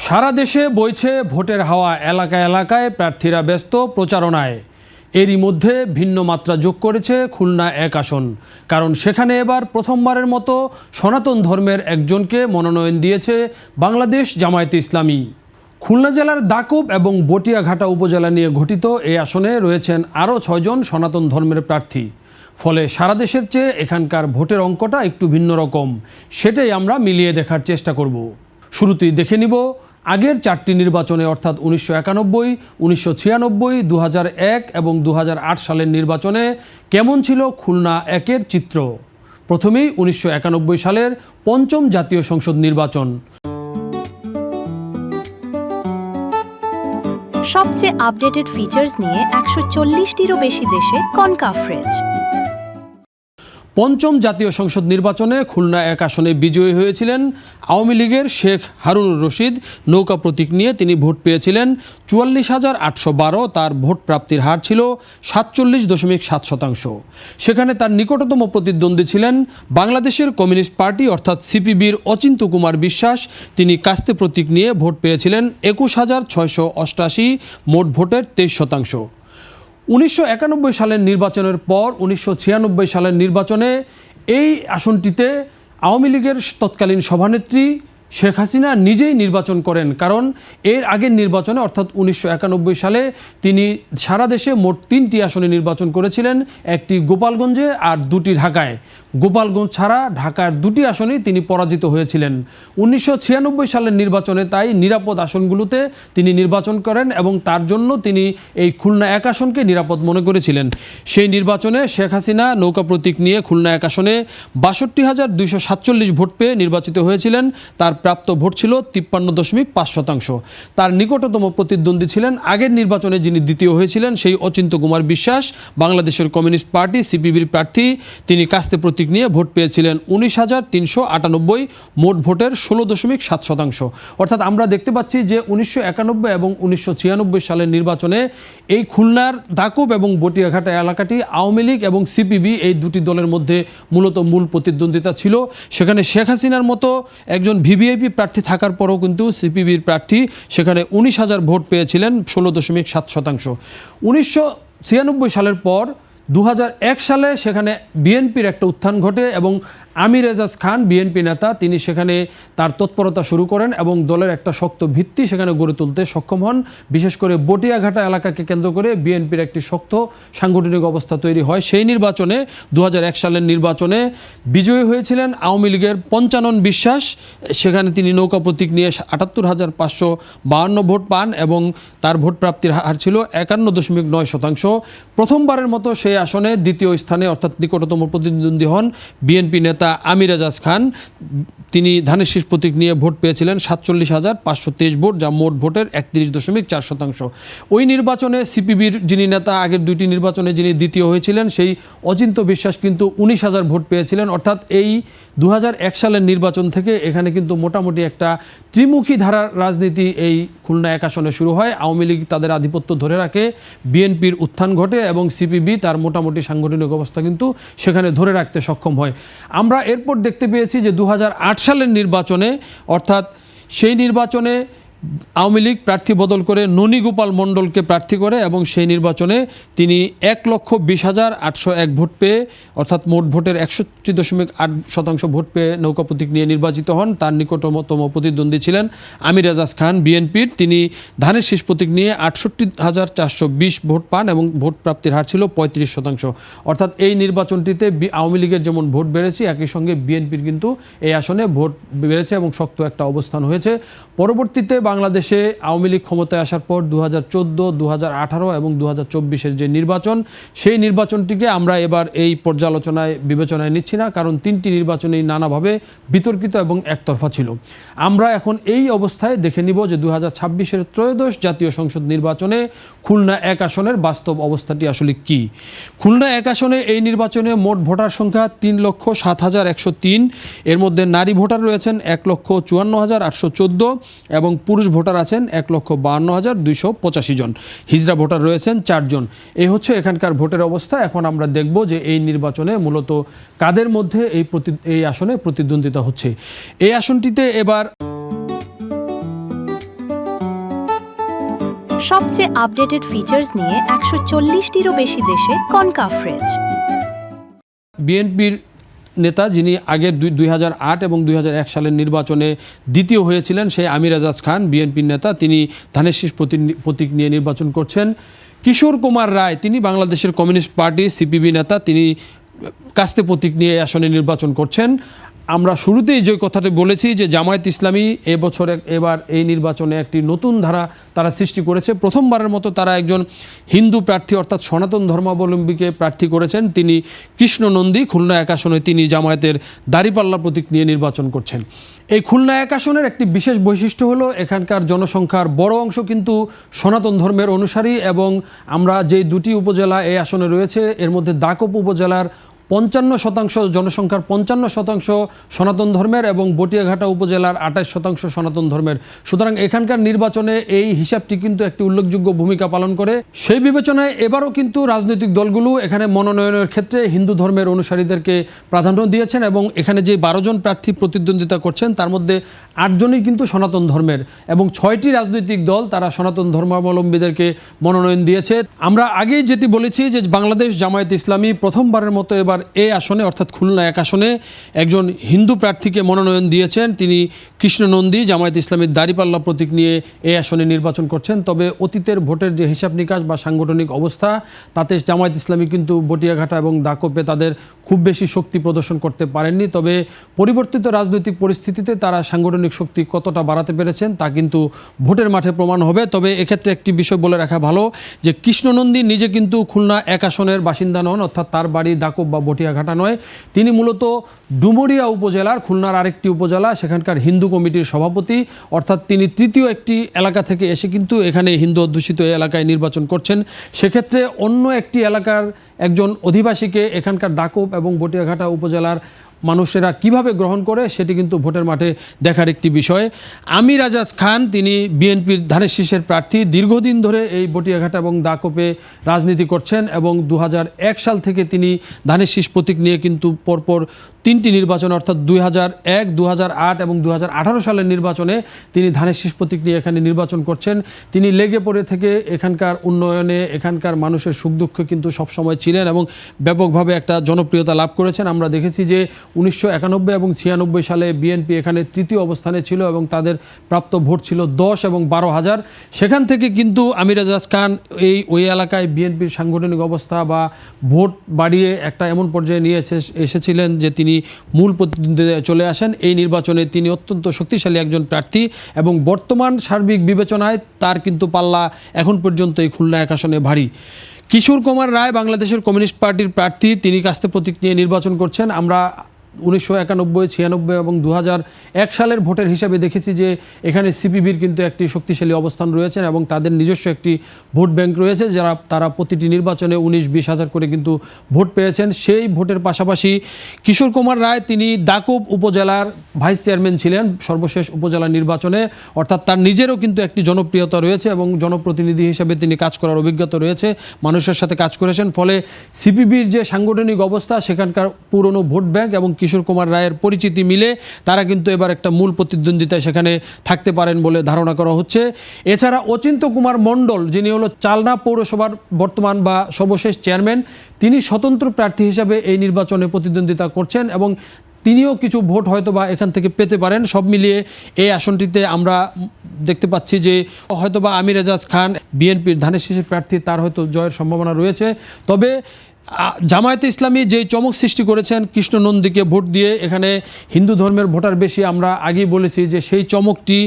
সারা দেশে বইছে ভোটের হাওয়া। এলাকায় এলাকায় প্রার্থীরা ব্যস্ত প্রচারণায়। এরই মধ্যে ভিন্ন মাত্রা যোগ করেছে খুলনা ১ আসন, কারণ সেখানে এবার প্রথমবারের মতো সনাতন ধর্মের একজনকে মনোনয়ন দিয়েছে বাংলাদেশ জামায়াতে ইসলামী। খুলনা জেলার দাকুব এবং বটিয়াঘাটা উপজেলা নিয়ে গঠিত এই আসনে রয়েছেন আরও ৬ জন সনাতন ধর্মের প্রার্থী। ফলে সারা দেশের চেয়ে এখানকার ভোটের অঙ্কটা একটু ভিন্ন রকম, সেটাই আমরা মিলিয়ে দেখার চেষ্টা করব। শুরুতেই দেখে নিব আগের 4টি নির্বাচনে, অর্থাৎ 1991, 1996, 2001 এবং 2008 সালের নির্বাচনে কেমন ছিল খুলনা 1-এর চিত্র। প্রথমেই 1991 সালের 5ম জাতীয় সংসদ নির্বাচন। সবচেয়ে আপডেটেড ফিচার্স নিয়ে 140টিরও বেশি দেশে কনকাফ্রেজ। 5ম জাতীয় সংসদ নির্বাচনে খুলনা 1 আসনে বিজয়ী হয়েছিলেন আওয়ামী লীগের শেখ হারুনুর রশিদ। নৌকা প্রতীক নিয়ে তিনি ভোট পেয়েছিলেন 44,812। তার ভোট প্রাপ্তির হার ছিল 47.7%। সেখানে তার নিকটতম প্রতিদ্বন্দ্বী ছিলেন বাংলাদেশের কমিউনিস্ট পার্টি অর্থাৎ সিপিবির অচিন্ত্য কুমার বিশ্বাস। তিনি কাস্তে প্রতীক নিয়ে ভোট পেয়েছিলেন 21,688, মোট ভোটের 23%। 1991 সালের নির্বাচনের পর 1996 সালের নির্বাচনে এই আসনটিতে আওয়ামী লীগের তৎকালীন সভানেত্রী শেখ হাসিনা নিজেই নির্বাচন করেন, কারণ এর আগের নির্বাচনে অর্থাৎ 1991 সালে তিনি সারা দেশে মোট 3টি আসনে নির্বাচন করেছিলেন, একটি গোপালগঞ্জে আর 2টি ঢাকায়। গোপালগঞ্জ ছাড়া ঢাকার 2টি আসনেই তিনি পরাজিত হয়েছিলেন। 1996 সালের নির্বাচনে তাই নিরাপদ আসনগুলোতে তিনি নির্বাচন করেন এবং তার জন্য তিনি এই খুলনা 1 আসনকে নিরাপদ মনে করেছিলেন। সেই নির্বাচনে শেখ হাসিনা নৌকা প্রতীক নিয়ে খুলনা 1 আসনে 62,247 ভোট পেয়ে নির্বাচিত হয়েছিলেন। তার প্রাপ্ত ভোট ছিল 53.5%। তার নিকটতম প্রতিদ্বন্দ্বী ছিলেন আগের নির্বাচনে যিনি দ্বিতীয় হয়েছিলেন, সেই অচিন্ত্য কুমার বিশ্বাস, বাংলাদেশের কমিউনিস্ট পার্টি সিপিবির প্রার্থী। তিনি কাস্তে প্রতীক নিয়ে ভোট পেয়েছিলেন 19,398, মোট ভোটের 16.7%। অর্থাৎ আমরা দেখতে পাচ্ছি যে 1991 এবং 1996 সালের নির্বাচনে এই খুলনার দাকুব এবং বটিয়াঘাটা এলাকাটি আওয়ামী লীগ এবং সিপিবি এই দুটি দলের মধ্যে মূলত মূল প্রতিদ্বন্দ্বিতা ছিল। সেখানে শেখ হাসিনার মতো একজন ভিভিআইপি প্রার্থী থাকার পরও কিন্তু সিপিবির প্রার্থী সেখানে 19,000 ভোট পেয়েছিলেন, 16.7%। 1996 সালের পর 2001 সালে সেখানে বিএনপির একটা উত্থান ঘটে এবং আমির এজাজ খান, বিএনপি নেতা, তিনি সেখানে তার তৎপরতা শুরু করেন এবং দলের একটা শক্ত ভিত্তি সেখানে গড়ে তুলতে সক্ষম হন। বিশেষ করে বটিয়াঘাটা এলাকাকে কেন্দ্র করে বিএনপির একটি শক্ত সাংগঠনিক অবস্থা তৈরি হয়। সেই নির্বাচনে 2001 সালের নির্বাচনে বিজয়ী হয়েছিলেন আওয়ামী লীগের পঞ্চানন বিশ্বাস। সেখানে তিনি নৌকা প্রতীক নিয়ে 78,552 ভোট পান এবং তার ভোট প্রাপ্তির হার ছিল 51.9%। প্রথমবারের মতো সেই আসনে দ্বিতীয় স্থানে অর্থাৎ নিকটতম প্রতিদ্বন্দ্বী হন বিএনপি নেতা আমির এজাজ খান। তিনি ধানের শীষ প্রতীক নিয়ে ভোট পেয়েছিলেন 47,523 ভোট, যা মোট ভোটের 31.4%। ওই নির্বাচনে সিপিবির যিনি নেতা আগের 2টি নির্বাচনে যিনি দ্বিতীয় হয়েছিলেন, সেই অচিন্ত্য বিশ্বাস কিন্তু 19,000 ভোট পেয়েছিলেন। অর্থাৎ এই 2001 সালের নির্বাচন থেকে এখানে কিন্তু মোটামুটি একটা ত্রিমুখী ধারার রাজনীতি এই খুলনা 1 আসনে শুরু হয়। আওয়ামী লীগ তাদের আধিপত্য ধরে রাখে, বিএনপির উত্থান ঘটে এবং সিপিবি তার মোটামুটি সাংগঠনিক অবস্থা কিন্তু সেখানে ধরে রাখতে সক্ষম হয়। আমরা এরপর দেখতে পেয়েছি যে 2008 সালের নির্বাচনে, অর্থাৎ সেই নির্বাচনে আওয়ামী লীগ প্রার্থী বদল করে ননীগোপাল মণ্ডলকে প্রার্থী করে এবং সেই নির্বাচনে তিনি 1,20,801 ভোট পেয়ে অর্থাৎ মোট ভোটের 61.8% ভোট পেয়ে নৌকা প্রতীক নিয়ে নির্বাচিত হন। তার নিকটতম প্রতিদ্বন্দ্বী ছিলেন আমির এজাজ খান, বিএনপির। তিনি ধানের শীষ প্রতীক নিয়ে 68,420 ভোট পান এবং ভোট প্রাপ্তির হার ছিল 35%। অর্থাৎ এই নির্বাচনটিতে আওয়ামী লীগের যেমন ভোট বেড়েছে, একই সঙ্গে বিএনপির কিন্তু এই আসনে ভোট বেড়েছে এবং শক্ত একটা অবস্থান হয়েছে। পরবর্তীতে বাংলাদেশে আওয়ামী লীগ ক্ষমতায় আসার পর 2014, 2018 এবং 2024-এর যে নির্বাচন, সেই নির্বাচনটিকে আমরা এবার এই পর্যালোচনায় বিবেচনায় নিচ্ছি না, কারণ 3টি নির্বাচনেই নানাভাবে বিতর্কিত এবং একতরফা ছিল। আমরা এখন এই অবস্থায় দেখে নিব যে 2026-এর ত্রয়োদশ জাতীয় সংসদ নির্বাচনে খুলনা 1 আসনের বাস্তব অবস্থাটি আসলে কি। খুলনা 1 আসনে এই নির্বাচনে মোট ভোটার সংখ্যা 3,07,103। এর মধ্যে নারী ভোটার রয়েছেন 1,54,814 এবং পুরুষ ভোটার আছেন 1,52,285 জন। হিজড়া ভোটার রয়েছেন 4 জন। এই হচ্ছে এখানকার ভোটের অবস্থা। এখন আমরা দেখব যে এই নির্বাচনে মূলত কাদের মধ্যে এই আসনে প্রতিদ্বন্দ্বিতা হচ্ছে। এই আসনটিতে এবার সবচেয়ে আপডেটেড ফিচার্স নিয়ে 140টিরও বেশি দেশে কনকাফ্রেজ। বিএনপির নেতা যিনি আগে 2008 এবং 2001 সালের নির্বাচনে দ্বিতীয় হয়েছিলেন, সেই আমির এজাজ খান বিএনপির নেতা, তিনি ধানের শীষ প্রতীক নিয়ে নির্বাচন করছেন। কিশোর কুমার রায়, তিনি বাংলাদেশের কমিউনিস্ট পার্টি সিপিবি নেতা, তিনি কাস্তে প্রতীক নিয়ে আসনে নির্বাচন করছেন। আমরা শুরুতেই যে কথাটি বলেছি যে জামায়াত ইসলামী এবার এই নির্বাচনে একটি নতুন ধারা তারা সৃষ্টি করেছে। প্রথমবারের মতো তারা একজন হিন্দু প্রার্থী অর্থাৎ সনাতন ধর্মাবলম্বীকে প্রার্থী করেছেন। তিনি কৃষ্ণ নন্দী, খুলনা 1 আসনে তিনি জামায়াতের দাঁড়িপাল্লা প্রতীক নিয়ে নির্বাচন করছেন। এই খুলনা 1 আসনের একটি বিশেষ বৈশিষ্ট্য হলো এখানকার জনসংখ্যার বড় অংশ কিন্তু সনাতন ধর্মের অনুসারী, এবং আমরা যে 2টি উপজেলা এই আসনে রয়েছে এর মধ্যে দাকোপ উপজেলার 55% জনসংখ্যার 55% সনাতন ধর্মের এবং বটিয়াঘাটা উপজেলার 28% সনাতন ধর্মের। সুতরাং এখানকার নির্বাচনে এই হিসাবটি কিন্তু একটি উল্লেখযোগ্য ভূমিকা পালন করে। সেই বিবেচনায় এবারও কিন্তু রাজনৈতিক দলগুলো এখানে মনোনয়নের ক্ষেত্রে হিন্দু ধর্মের অনুসারীদেরকে প্রাধান্য দিয়েছেন, এবং এখানে যে 12 জন প্রার্থী প্রতিদ্বন্দ্বিতা করছেন তার মধ্যে 8 জনই কিন্তু সনাতন ধর্মের, এবং 6টি রাজনৈতিক দল তারা সনাতন ধর্মাবলম্বীদেরকে মনোনয়ন দিয়েছে। আমরা আগেই যেটি বলেছি যে বাংলাদেশ জামায়াত ইসলামী প্রথমবারের মতো এবার এই আসনে অর্থাৎ খুলনা 1 আসনে একজন হিন্দু প্রার্থীকে মনোনয়ন দিয়েছেন। তিনি কৃষ্ণ নন্দী, জামায়াত ইসলামীর দাঁড়িপাল্লা প্রতীক নিয়ে এই আসনে নির্বাচন করছেন। তবে অতীতের ভোটের যে হিসাব নিকাশ বা সাংগঠনিক অবস্থা, তাতে জামায়াত ইসলামী কিন্তু বটিয়াঘাটা এবং দাকোপে তাদের খুব বেশি শক্তি প্রদর্শন করতে পারেননি। তবে পরিবর্তিত রাজনৈতিক পরিস্থিতিতে তারা সাংগঠনিক শক্তি কতটা বাড়াতে পেরেছেন তা কিন্তু ভোটের মাঠে প্রমাণ হবে। তবে এক্ষেত্রে একটি বিষয় বলে রাখা ভালো যে কৃষ্ণ নন্দী নিজে কিন্তু খুলনা 1 আসনের বাসিন্দা নন, অর্থাৎ তার বাড়ি দাকোপ বা বটিয়াঘাটা নয়। তিনি মূলত ডুমুরিয়া উপজেলার, খুলনার আরেকটি উপজেলা, সেখানকার হিন্দু কমিটির সভাপতি, অর্থাৎ তিনি তৃতীয় একটি এলাকা থেকে এসে কিন্তু এখানে হিন্দু অধ্যুষিত এই এলাকায় নির্বাচন করছেন। সেক্ষেত্রে অন্য একটি এলাকার একজন অধিবাসীকে এখানকার দাকোপ এবং বটিয়াঘাটা উপজেলার মানুষেরা কিভাবে গ্রহণ করে সেটি কিন্তু ভোটের মাঠে দেখার একটি বিষয়। আমির এজাজ খান, তিনি বিএনপির ধানের শীষের প্রার্থী, দীর্ঘদিন ধরে এই বটিয়াঘাটা এবং দাকোপে রাজনীতি করছেন, এবং 2001 সাল থেকে তিনি ধানের শীষ প্রতীক নিয়ে কিন্তু পরপর 3টি নির্বাচন অর্থাৎ 2001, 2008 এবং 2018 সালের নির্বাচনে তিনি ধানের শীষ প্রতীক নিয়ে এখানে নির্বাচন করছেন। তিনি লেগে পড়ে থেকে এখানকার উন্নয়নে, এখানকার মানুষের সুখ দুঃখে কিন্তু সবসময় ছিলেন এবং ব্যাপকভাবে একটা জনপ্রিয়তা লাভ করেছেন। আমরা দেখেছি যে 1991 এবং 96 সালে বিএনপি এখানে 3য় অবস্থানে ছিল এবং তাদের প্রাপ্ত ভোট ছিল 10 এবং 12,000। সেখান থেকে কিন্তু আমির এজাজ খান ওই এলাকায় বিএনপির সাংগঠনিক অবস্থা বা ভোট বাড়িয়ে একটা এমন পর্যায়ে নিয়ে এসেছিলেন যে তিনি মূল প্রতিদ্বন্দ্বিতায় চলে আসেন। এই নির্বাচনে তিনি অত্যন্ত শক্তিশালী একজন প্রার্থী, এবং বর্তমান সার্বিক বিবেচনায় তার কিন্তু পাল্লা এখন পর্যন্ত এই খুলনা 1 আসনে ভারী। কিশোর কুমার রায় বাংলাদেশের কমিউনিস্ট পার্টির প্রার্থী, তিনি কাস্তে প্রতীক নিয়ে নির্বাচন করছেন। আমরা 1991, 96 এবং 2001 সালের ভোটের হিসাবে দেখেছি যে এখানে সিপিবির কিন্তু একটি শক্তিশালী অবস্থান রয়েছে এবং তাদের নিজস্ব একটি ভোট ব্যাংক রয়েছে, তারা প্রতিটি নির্বাচনে 19-20 হাজার করে কিন্তু ভোট পেয়েছেন। সেই ভোটের পাশাপাশি কিশোর কুমার রায়, তিনি দাকোপ উপজেলার ভাইস চেয়ারম্যান ছিলেন সর্বশেষ উপজেলা নির্বাচনে, অর্থাৎ তার নিজেরও কিন্তু একটি জনপ্রিয়তা রয়েছে এবং জনপ্রতিনিধি হিসেবে তিনি কাজ করার অভিজ্ঞতা রয়েছে, মানুষের সাথে কাজ করেছেন। ফলে সিপিবির যে সাংগঠনিক অবস্থা, সেখানকার পুরনো ভোট ব্যাংক এবং কিশোর কুমার রায়ের পরিচিতি মিলে তারা কিন্তু এবার একটা মূল প্রতিদ্বন্দ্বিতায় সেখানে থাকতে পারেন বলে ধারণা করা হচ্ছে। এছাড়া অচিন্ত কুমার মণ্ডল, যিনি হলো চালনা পৌরসভার বর্তমান বা সর্বশেষ চেয়ারম্যান, তিনি স্বতন্ত্র প্রার্থী হিসাবে এই নির্বাচনে প্রতিদ্বন্দ্বিতা করছেন এবং তিনিও কিছু ভোট হয়তো বা এখান থেকে পেতে পারেন। সব মিলিয়ে এই আসনটিতে আমরা দেখতে পাচ্ছি যে হয়তোবা আমির এজাজ খান, বিএনপির ধানের শীষের প্রার্থী, তার হয়তো জয়ের সম্ভাবনা রয়েছে। তবে জামায়াতে ইসলামী যে চমক সৃষ্টি করেছেন কৃষ্ণ নন্দীকে ভোট দিয়ে, এখানে হিন্দু ধর্মের ভোটার বেশি, আমরা আগেই বলেছি যে সেই চমকটি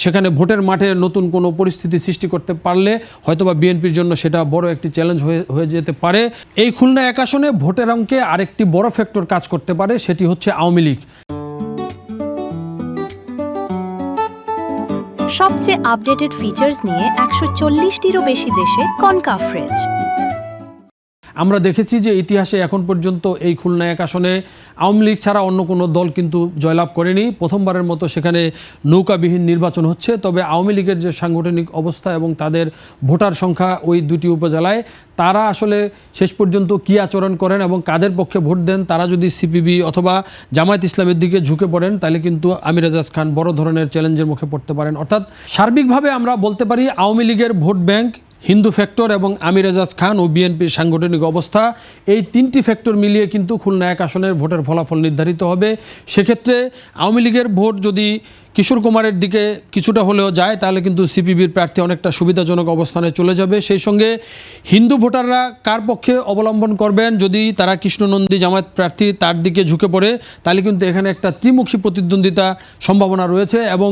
সেখানে ভোটের মাঠে নতুন কোনো পরিস্থিতি সৃষ্টি করতে পারলে হয়তোবা বিএনপির জন্য সেটা বড় একটি চ্যালেঞ্জ হয়ে যেতে পারে। এই খুলনা 1 আসনে ভোটের অঙ্কে আরেকটি বড় ফ্যাক্টর কাজ করতে পারে, সেটি হচ্ছে আওয়ামী লীগ। সবচেয়ে আপডেটেড ফিচার্স নিয়ে 140টিরও বেশি দেশে কনকাফ্রেজ। আমরা দেখেছি যে ইতিহাসে এখন পর্যন্ত এই খুলনা 1 আসনে আওয়ামী লীগ ছাড়া অন্য কোনো দল কিন্তু জয়লাভ করেনি। প্রথমবারের মতো সেখানে নৌকাবিহীন নির্বাচন হচ্ছে। তবে আওয়ামী লীগের যে সাংগঠনিক অবস্থা এবং তাদের ভোটার সংখ্যা ওই দুটি উপজেলায়, তারা আসলে শেষ পর্যন্ত কী আচরণ করেন এবং কাদের পক্ষে ভোট দেন, তারা যদি সিপিবি অথবা জামায়াত ইসলামের দিকে ঝুঁকে পড়েন তাহলে কিন্তু আমির এজাজ খান বড় ধরনের চ্যালেঞ্জের মুখে পড়তে পারেন। অর্থাৎ সার্বিকভাবে আমরা বলতে পারি আওয়ামী লীগের ভোট ব্যাংক, হিন্দু ফ্যাক্টর এবং আমির এজাজ খান ও বিএনপির সাংগঠনিক অবস্থা, এই 3টি ফ্যাক্টর মিলিয়ে কিন্তু খুলনা 1 আসনের ভোটের ফলাফল নির্ধারিত হবে। সেক্ষেত্রে আওয়ামী লীগের ভোট যদি কিশোর কুমারের দিকে কিছুটা হলেও যায় তাহলে কিন্তু সিপিবির প্রার্থী অনেকটা সুবিধাজনক অবস্থানে চলে যাবে। সেই সঙ্গে হিন্দু ভোটাররা কার পক্ষে অবলম্বন করবেন, যদি তারা কৃষ্ণনন্দী জামায়াত প্রার্থী তার দিকে ঝুঁকে পড়ে তাহলে কিন্তু এখানে একটা ত্রিমুখী প্রতিদ্বন্দ্বিতা সম্ভাবনা রয়েছে এবং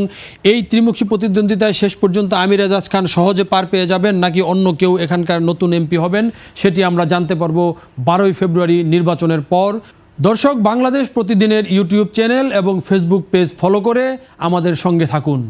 এই ত্রিমুখী প্রতিদ্বন্দ্বিতায় শেষ পর্যন্ত আমির এজাজ খান সহজে পার পেয়ে যাবেন নাকি অন্য কেউ এখানকার নতুন এমপি হবেন, সেটি আমরা জানতে পারবো 12ই ফেব্রুয়ারি নির্বাচনের পর। দর্শক, বাংলাদেশ প্রতিদিনের ইউটিউব চ্যানেল এবং ফেসবুক পেজ ফলো করে আমাদের সঙ্গে থাকুন।